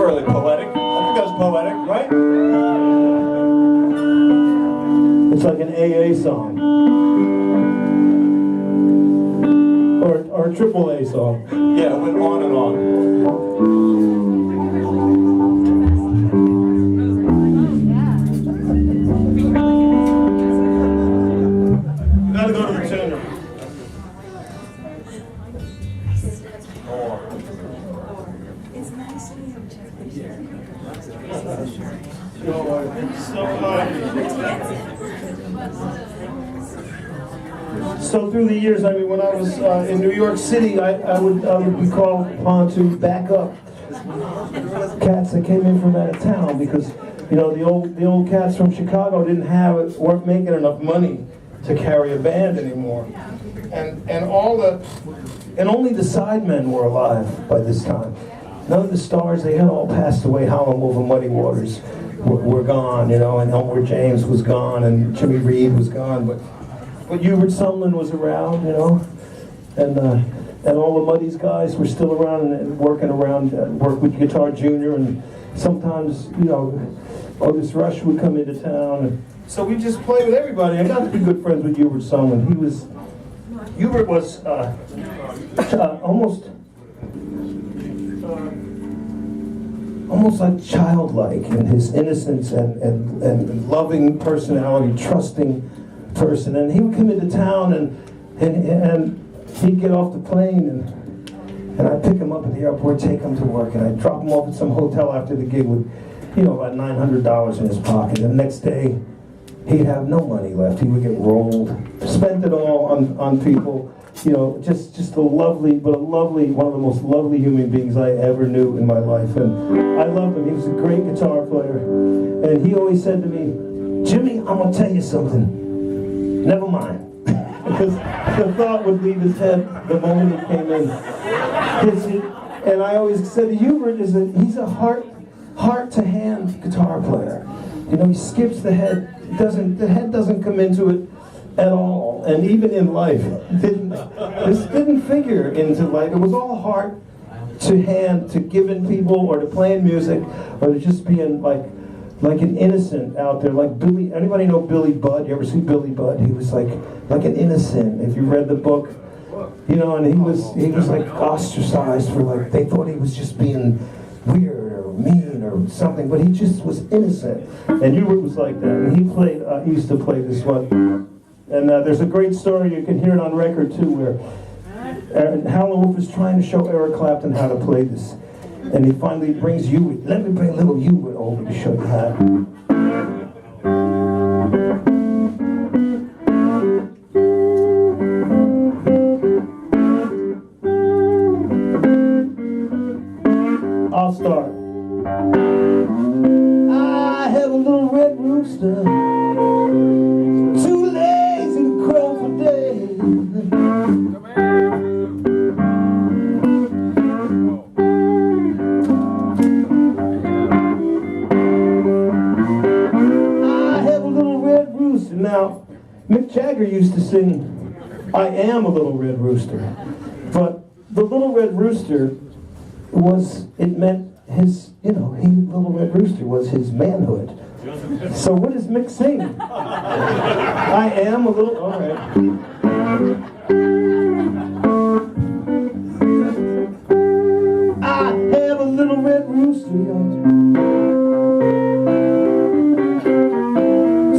fairly poetic. I think that's poetic, right? It's like an AA song. Or a triple A song. Yeah, it went on and on. You gotta go to the tuner. So through the years, I mean, when I was in New York City, I would be called upon to back up cats that came in from out of town because, you know, the old cats from Chicago weren't making enough money to carry a band anymore, and only the sidemen were alive by this time. None of the stars, they had all passed away. Howlin' Wolf and Muddy Waters were gone, you know, and Elmore James was gone, and Jimmy Reed was gone, but Hubert Sumlin was around, you know, and all the Muddy's guys were still around and working around, work with Guitar Junior, and sometimes, you know, Otis Rush would come into town, and so we just played with everybody. I got to be good friends with Hubert Sumlin. Hubert was almost like childlike in his innocence and loving personality, trusting person. And he would come into town and he'd get off the plane and I'd pick him up at the airport, take him to work, and I'd drop him off at some hotel after the gig with, you know, about $900 in his pocket. And the next day, he'd have no money left. He would get rolled, spent it all on people. You know, just a lovely, one of the most lovely human beings I ever knew in my life. And I loved him. He was a great guitar player. And he always said to me, "Jimmy, I'm going to tell you something. Never mind." Because the thought would leave his head the moment he came in. And I always said, Hubert he's a heart-to-hand guitar player. You know, he skips the head. The head doesn't come into it at all, and even in life, this didn't figure into life. It was all heart to hand, to giving people, or to playing music, or to just being like an innocent out there, like Billy. Anybody know Billy Budd? You ever see Billy Budd? He was like an innocent. If you read the book, you know, and he was like ostracized for like they thought he was just being weird or mean or something, but he just was innocent. And Hubert was like that. And he played. He used to play this one. And there's a great story, you can hear it on record too, where Howlin' Wolf is trying to show Eric Clapton how to play this. And he finally brings Hubert. Let me bring little Hubert over to show you how. I'll start. I have a little red rooster, too lazy to crow for days. I have a little red rooster. Now, Mick Jagger used to sing, "I am a little red rooster," but the little red rooster meant his, you know, little red rooster was his manhood. So what does Mick sing? I am a little, all right. I have a little red rooster,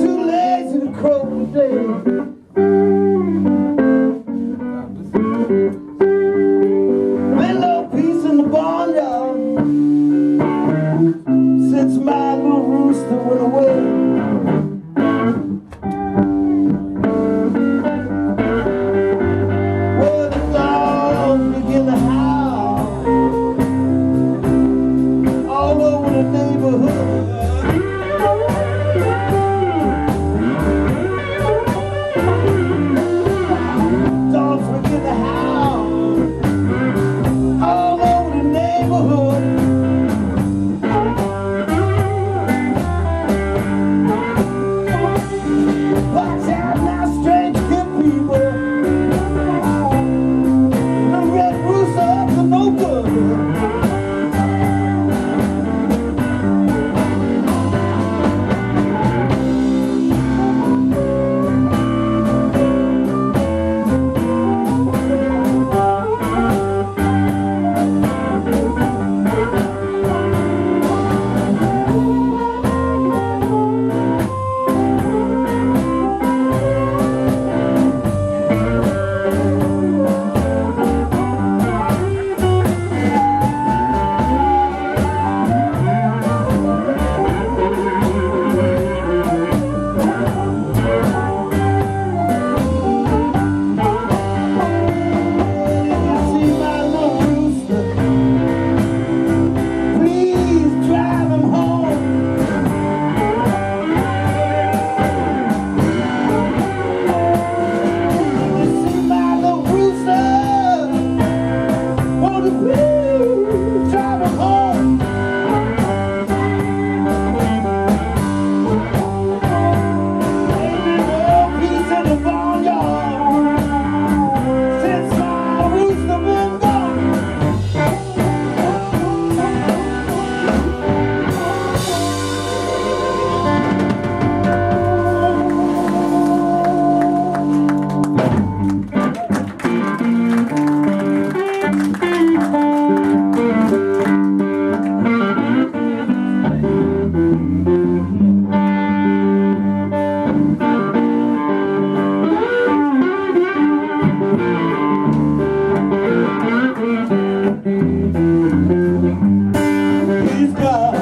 too lazy to crow today. Peace in the barnyard since my little rooster went away. Well, the dogs begin to howl all over the neighborhood. Dogs begin to howl all over the neighborhood. Watch out now, strange good people. The red rooster up to no good. you've got.